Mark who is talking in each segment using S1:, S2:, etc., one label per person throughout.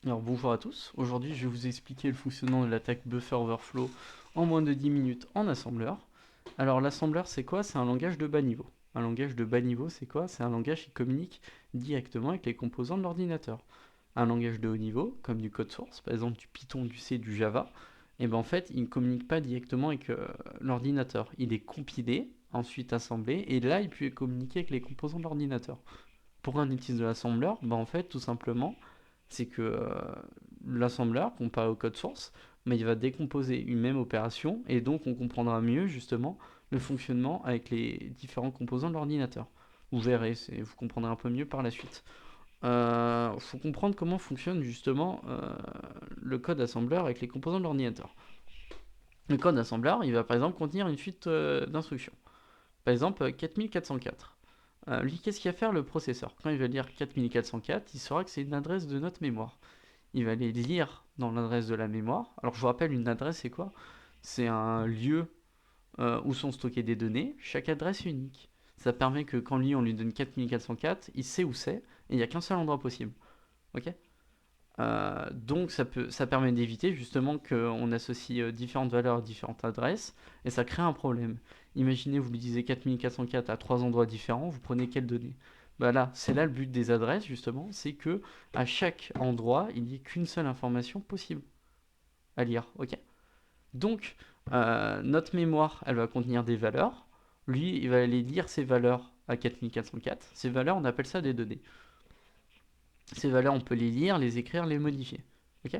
S1: Alors bonjour à tous, aujourd'hui je vais vous expliquer le fonctionnement de l'attaque Buffer Overflow en moins de 10 minutes en assembleur. Alors l'assembleur c'est quoi? C'est un langage de bas niveau. Un langage de bas niveau c'est quoi? C'est un langage qui communique directement avec les composants de l'ordinateur. Un langage de haut niveau, comme du code source, par exemple du Python, du C, du Java, et ben en fait il ne communique pas directement avec l'ordinateur. Il est compilé, ensuite assemblé, et là il peut communiquer avec les composants de l'ordinateur. Pourquoi on utilise de l'assembleur? En fait, tout simplement, c'est que l'assembleur, comparé au code source, il va décomposer une même opération et donc on comprendra mieux justement le fonctionnement avec les différents composants de l'ordinateur. Vous verrez, vous comprendrez un peu mieux par la suite. Il faut comprendre comment fonctionne justement le code assembleur avec les composants de l'ordinateur. Le code assembleur, il va par exemple contenir une suite d'instructions. Par exemple, 4404. Lui, qu'est-ce qu'il va faire le processeur? Quand il va lire 4404, il saura que c'est une adresse de notre mémoire. Il va aller lire dans l'adresse de la mémoire. Alors je vous rappelle, une adresse c'est quoi? C'est un lieu où sont stockées des données. Chaque adresse est unique. Ça permet que quand lui on lui donne 4404, il sait où c'est et il n'y a qu'un seul endroit possible. Ok. Donc ça permet d'éviter justement qu'on associe différentes valeurs à différentes adresses et ça crée un problème. Imaginez, vous lui disiez 4404 à trois endroits différents, vous prenez quelles données? Bah là, c'est là le but des adresses justement, c'est que à chaque endroit, il n'y ait qu'une seule information possible à lire. Ok. Donc notre mémoire, elle va contenir des valeurs. Lui, il va aller lire ces valeurs à 4404. Ces valeurs, on appelle ça des données. Ces valeurs, on peut les lire, les écrire, les modifier. Ok.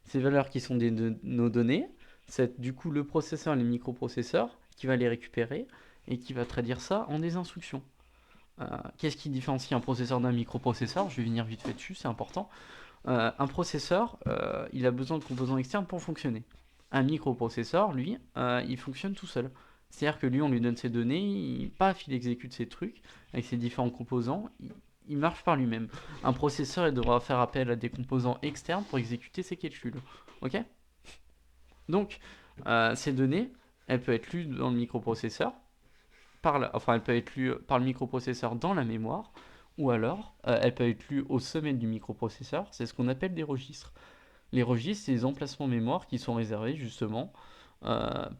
S1: Ces valeurs qui sont nos données, c'est du coup le processeur et les microprocesseurs qui va les récupérer et qui va traduire ça en des instructions. Qu'est-ce qui différencie un processeur d'un microprocesseur? Je vais venir vite fait dessus, c'est important. Un processeur, il a besoin de composants externes pour fonctionner. Un microprocesseur, lui, il fonctionne tout seul. C'est-à-dire que lui, on lui donne ses données, paf, il exécute ses trucs avec ses différents composants, il marche par lui-même. Un processeur, il devra faire appel à des composants externes pour exécuter ses calculs. Ok. Donc, ces données, elles peuvent être lues dans le microprocesseur, enfin, elles peuvent être lues par le microprocesseur dans la mémoire, ou alors elles peuvent être lues au sommet du microprocesseur, c'est ce qu'on appelle des registres. Les registres, c'est les emplacements mémoire qui sont réservés justement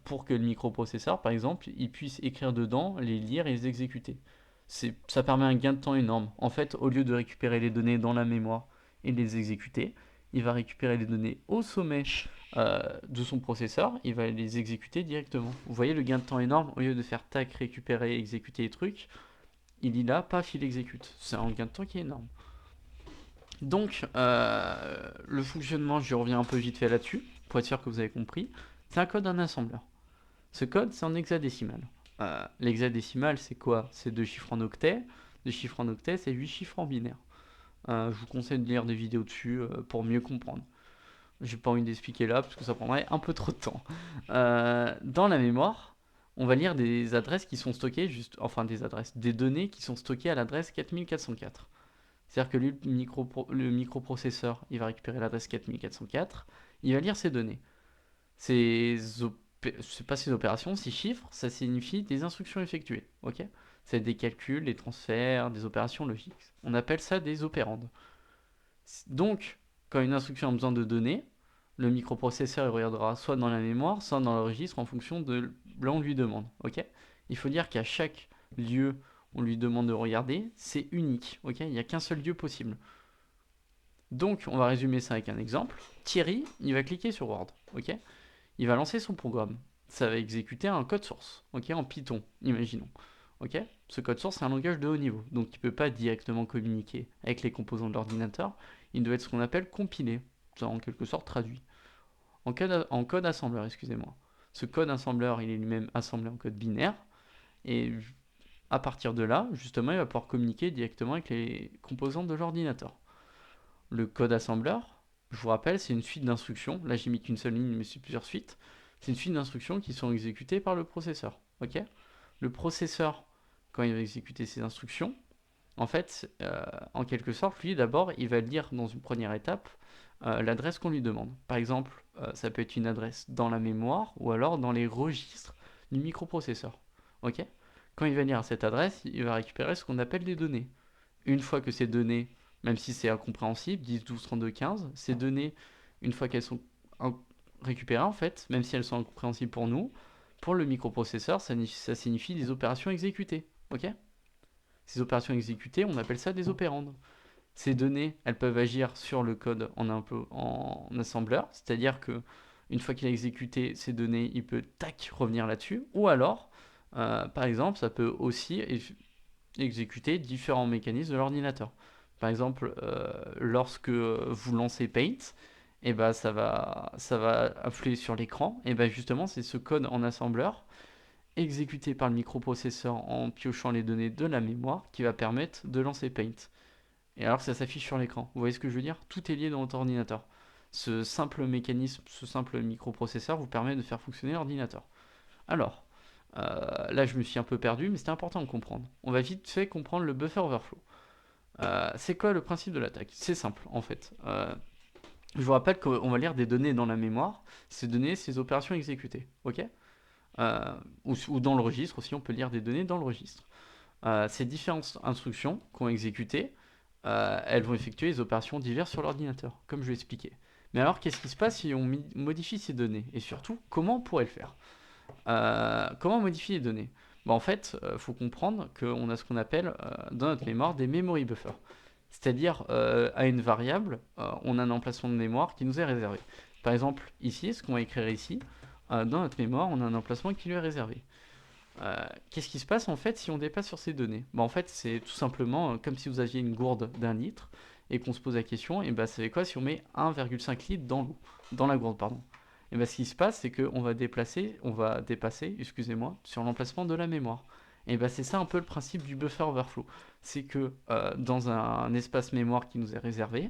S1: pour que le microprocesseur, par exemple, il puisse écrire dedans, les lire et les exécuter. Ça permet un gain de temps énorme. En fait, au lieu de récupérer les données dans la mémoire et de les exécuter, il va récupérer les données au sommet de son processeur, il va les exécuter directement. Vous voyez le gain de temps énorme, au lieu de faire tac, récupérer, exécuter les trucs, il y là, paf, il exécute. C'est un gain de temps qui est énorme. Donc, le fonctionnement, je reviens un peu vite fait là-dessus, pour être sûr que vous avez compris. C'est un code d'un assembleur. Ce code, c'est en hexadécimal. L'hexadécimal, c'est quoi? C'est 2 chiffres en octet. 2 chiffres en octet, c'est 8 chiffres en binaire. Je vous conseille de lire des vidéos dessus pour mieux comprendre. J'ai pas envie d'expliquer là, parce que ça prendrait un peu trop de temps. Dans la mémoire, on va lire des adresses qui sont stockées, enfin des adresses, des données qui sont stockées à l'adresse 4404. C'est-à-dire que lui, le microprocesseur, il va récupérer l'adresse 4404, il va lire ces données. C'est pas ces opérations, ces chiffres, ça signifie des instructions effectuées. Ok. C'est des calculs, des transferts, des opérations logiques. On appelle ça des opérandes. Donc, quand une instruction a besoin de données, le microprocesseur il regardera soit dans la mémoire, soit dans le registre en fonction de là où on lui demande. Ok. Il faut dire qu'à chaque lieu on lui demande de regarder, c'est unique. Ok. Il n'y a qu'un seul lieu possible. Donc, on va résumer ça avec un exemple. Thierry, il va cliquer sur Word. Ok. Il va lancer son programme. Ça va exécuter un code source. Ok. En Python, imaginons. Ok. Ce code source, c'est un langage de haut niveau. Donc, il ne peut pas directement communiquer avec les composants de l'ordinateur. Il doit être ce qu'on appelle compilé. Ça, en quelque sorte, traduit. En code assembleur, excusez-moi. Ce code assembleur, il est lui-même assemblé en code binaire. Et à partir de là, justement, il va pouvoir communiquer directement avec les composants de l'ordinateur. Le code assembleur, je vous rappelle, c'est une suite d'instructions. Là, j'ai mis qu'une seule ligne, mais c'est plusieurs suites. C'est une suite d'instructions qui sont exécutées par le processeur. Ok. Le processeur, quand il va exécuter ces instructions, en fait, en quelque sorte, lui, d'abord, il va lire dans une première étape l'adresse qu'on lui demande. Par exemple, ça peut être une adresse dans la mémoire ou alors dans les registres du microprocesseur. Ok. Quand il va lire cette adresse, il va récupérer ce qu'on appelle des données. Une fois que ces données, même si c'est incompréhensible, 10, 12, 32, 15, ces données, une fois qu'elles sont récupérées, en fait, même si elles sont incompréhensibles pour nous, pour le microprocesseur, ça signifie des opérations exécutées. Ok? Ces opérations exécutées, on appelle ça des opérandes. Ces données, elles peuvent agir sur le code en assembleur, c'est-à-dire que une fois qu'il a exécuté ces données, il peut tac revenir là-dessus, ou alors, par exemple, ça peut aussi exécuter différents mécanismes de l'ordinateur. Par exemple, lorsque vous lancez Paint, et ben ça va influer sur l'écran. Et ben justement, c'est ce code en assembleur exécuté par le microprocesseur en piochant les données de la mémoire qui va permettre de lancer Paint. Et alors que ça s'affiche sur l'écran. Vous voyez ce que je veux dire? Tout est lié dans votre ordinateur. Ce simple mécanisme, ce simple microprocesseur vous permet de faire fonctionner l'ordinateur. Alors, là je me suis un peu perdu, mais c'était important de comprendre. On va vite fait comprendre le buffer overflow. C'est quoi le principe de l'attaque? C'est simple en fait. Je vous rappelle qu'on va lire des données dans la mémoire, ces données, ces opérations exécutées. Ok? Ou dans le registre aussi, on peut lire des données dans le registre. Ces différentes instructions qu'on exécutées, elles vont effectuer des opérations diverses sur l'ordinateur, comme je l'ai expliqué. Mais alors, qu'est-ce qui se passe si on modifie ces données? Et surtout, comment on pourrait le faire? Comment modifier les données? En fait, il faut comprendre qu'on a ce qu'on appelle dans notre mémoire des memory buffers. C'est-à-dire, à une variable, on a un emplacement de mémoire qui nous est réservé. Par exemple, ici, ce qu'on va écrire ici, dans notre mémoire, on a un emplacement qui lui est réservé. Qu'est-ce qui se passe en fait si on dépasse sur ces données? En fait, c'est tout simplement comme si vous aviez une gourde d'un litre et qu'on se pose la question, et ça fait quoi si on met 1,5 litre dans l'eau, dans la gourde, pardon? Et ce qui se passe, c'est qu'on va dépasser, excusez-moi, sur l'emplacement de la mémoire. Et c'est ça un peu le principe du buffer overflow. C'est que dans un espace mémoire qui nous est réservé,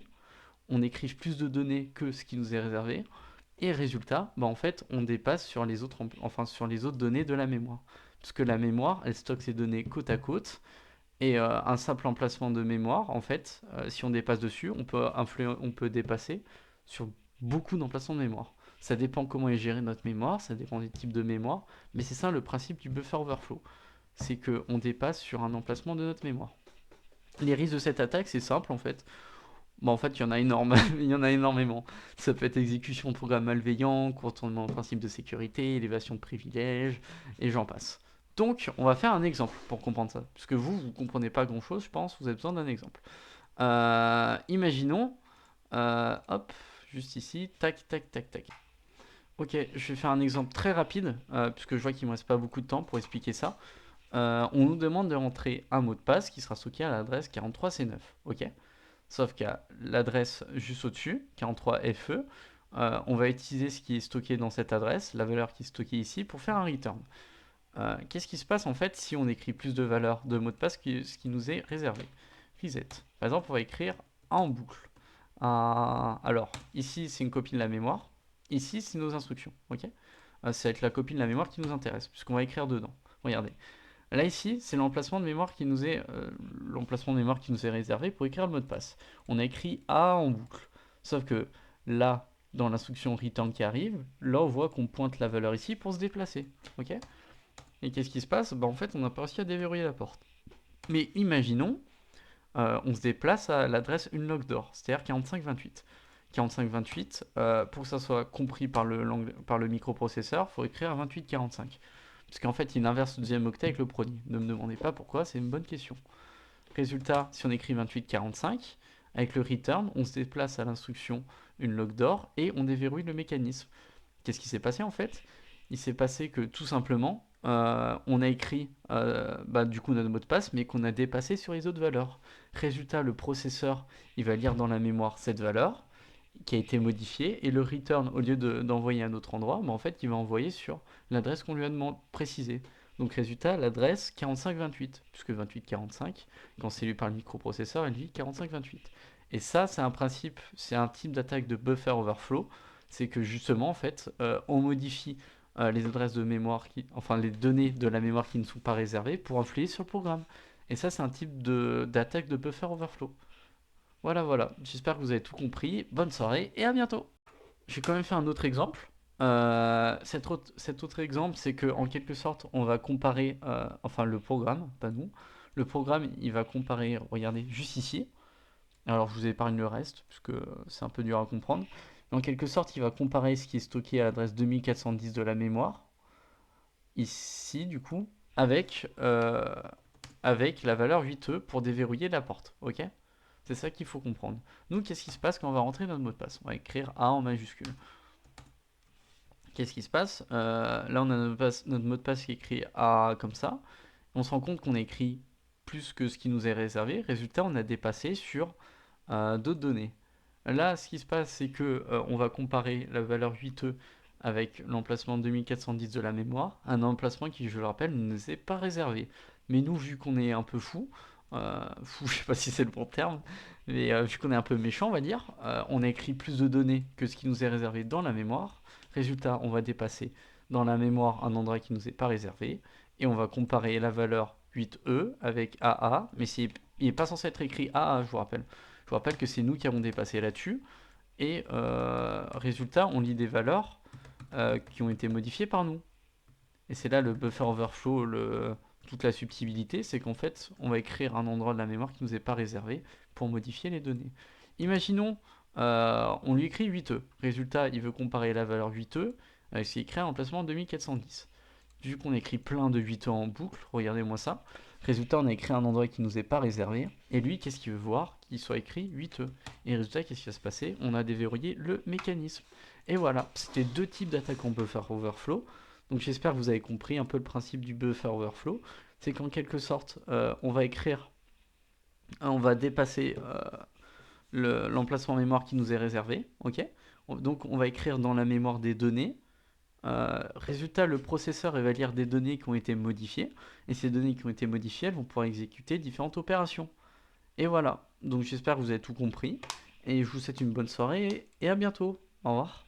S1: on écrive plus de données que ce qui nous est réservé, et résultat, en fait, on dépasse sur les autres, sur les autres données de la mémoire. Parce que la mémoire, elle stocke ces données côte à côte, et un simple emplacement de mémoire, en fait, si on dépasse dessus, on peut dépasser sur beaucoup d'emplacements de mémoire. Ça dépend comment est gérée notre mémoire, ça dépend des types de mémoire, mais c'est ça le principe du buffer overflow. C'est qu'on dépasse sur un emplacement de notre mémoire. Les risques de cette attaque, c'est simple en fait. En fait, il y en a il y en a énormément. Ça peut être exécution de programmes malveillants, contournement au principe de sécurité, élévation de privilèges, et j'en passe. Donc, on va faire un exemple pour comprendre ça. Puisque vous comprenez pas grand-chose, je pense, vous avez besoin d'un exemple. Imaginons, hop, juste ici, tac, tac, tac, tac. Ok, je vais faire un exemple très rapide, puisque je vois qu'il ne me reste pas beaucoup de temps pour expliquer ça. On nous demande de rentrer un mot de passe qui sera stocké à l'adresse 43C9. Ok? Sauf qu'à l'adresse juste au-dessus, 43FE, on va utiliser ce qui est stocké dans cette adresse, la valeur qui est stockée ici, pour faire un return. Qu'est-ce qui se passe en fait si on écrit plus de valeurs de mot de passe que ce qui nous est réservé? Reset. Par exemple, on va écrire en boucle. Alors, ici, c'est une copie de la mémoire. Ici, c'est nos instructions. Ok? Ça va être la copie de la mémoire qui nous intéresse, puisqu'on va écrire dedans. Regardez. Là ici, c'est l'emplacement de mémoire qui nous est réservé pour écrire le mot de passe. On a écrit A en boucle. Sauf que là, dans l'instruction return qui arrive, là on voit qu'on pointe la valeur ici pour se déplacer. Ok? Et qu'est-ce qui se passe? En fait, on n'a pas réussi à déverrouiller la porte. Mais imaginons, on se déplace à l'adresse unlock-door, c'est-à-dire 4528. 4528, pour que ça soit compris par le microprocesseur, il faut écrire 2845. Parce qu'en fait, il inverse le deuxième octet avec le premier. Ne me demandez pas pourquoi, c'est une bonne question. Résultat, si on écrit 2845, avec le return, on se déplace à l'instruction unlock-door et on déverrouille le mécanisme. Qu'est-ce qui s'est passé en fait? Il s'est passé que tout simplement, on a écrit du coup notre mot de passe, mais qu'on a dépassé sur les autres valeurs. Résultat, le processeur, il va lire dans la mémoire cette valeur qui a été modifiée, et le return, au lieu d'envoyer à un autre endroit, en fait, il va envoyer sur l'adresse qu'on lui a précisée. Donc résultat, l'adresse 4528, puisque 2845, quand c'est lu par le microprocesseur, il lit 4528. Et ça, c'est un principe, c'est un type d'attaque de buffer overflow. C'est que justement, en fait, on modifie les adresses de mémoire, enfin les données de la mémoire qui ne sont pas réservées pour influer sur le programme. Et ça, c'est un type d'attaque de buffer overflow. Voilà, voilà. J'espère que vous avez tout compris. Bonne soirée et à bientôt. J'ai quand même fait un autre exemple. Cet autre exemple, c'est que en quelque sorte, on va comparer, enfin le programme, pas nous. Le programme, il va comparer, regardez, juste ici. Alors je vous épargne le reste, parce que c'est un peu dur à comprendre. Mais en quelque sorte, il va comparer ce qui est stocké à l'adresse 2410 de la mémoire, ici du coup, avec, avec la valeur 8e pour déverrouiller la porte. Ok? C'est ça qu'il faut comprendre. Nous, qu'est-ce qui se passe quand on va rentrer notre mot de passe? On va écrire A en majuscule. Qu'est-ce qui se passe? Là, on a notre mot de passe qui est écrit A comme ça. On se rend compte qu'on a écrit plus que ce qui nous est réservé. Résultat, on a dépassé sur d'autres données. Là, ce qui se passe, c'est que on va comparer la valeur 8e avec l'emplacement 2410 de la mémoire, un emplacement qui, je le rappelle, ne nous est pas réservé. Mais nous, vu qu'on est un peu fou, je sais pas si c'est le bon terme, mais vu qu'on est un peu méchant, on va dire, on a écrit plus de données que ce qui nous est réservé dans la mémoire. Résultat, on va dépasser dans la mémoire un endroit qui nous est pas réservé, et on va comparer la valeur 8e avec AA, mais il n'est pas censé être écrit AA, je vous rappelle. Je vous rappelle que c'est nous qui avons dépassé là-dessus. Et résultat, on lit des valeurs qui ont été modifiées par nous. Et c'est là le buffer overflow, toute la subtilité, c'est qu'en fait, on va écrire un endroit de la mémoire qui ne nous est pas réservé pour modifier les données. Imaginons, on lui écrit 8e. Résultat, il veut comparer la valeur 8e avec ce qui est écrit en emplacement 2410. Vu qu'on écrit plein de 8e en boucle, regardez-moi ça. Résultat, on a écrit un endroit qui nous est pas réservé. Et lui, qu'est-ce qu'il veut voir? Qu'il soit écrit 8e. Et résultat, qu'est-ce qui va se passer? On a déverrouillé le mécanisme. Et voilà, c'était deux types d'attaques en buffer overflow. Donc j'espère que vous avez compris un peu le principe du buffer overflow. C'est qu'en quelque sorte, on va écrire, on va dépasser l'emplacement mémoire qui nous est réservé. Ok. Donc on va écrire dans la mémoire des données. Résultat, le processeur va lire des données qui ont été modifiées. Et ces données qui ont été modifiées, elles vont pouvoir exécuter différentes opérations. Et voilà. Donc j'espère que vous avez tout compris. Et je vous souhaite une bonne soirée et à bientôt. Au revoir.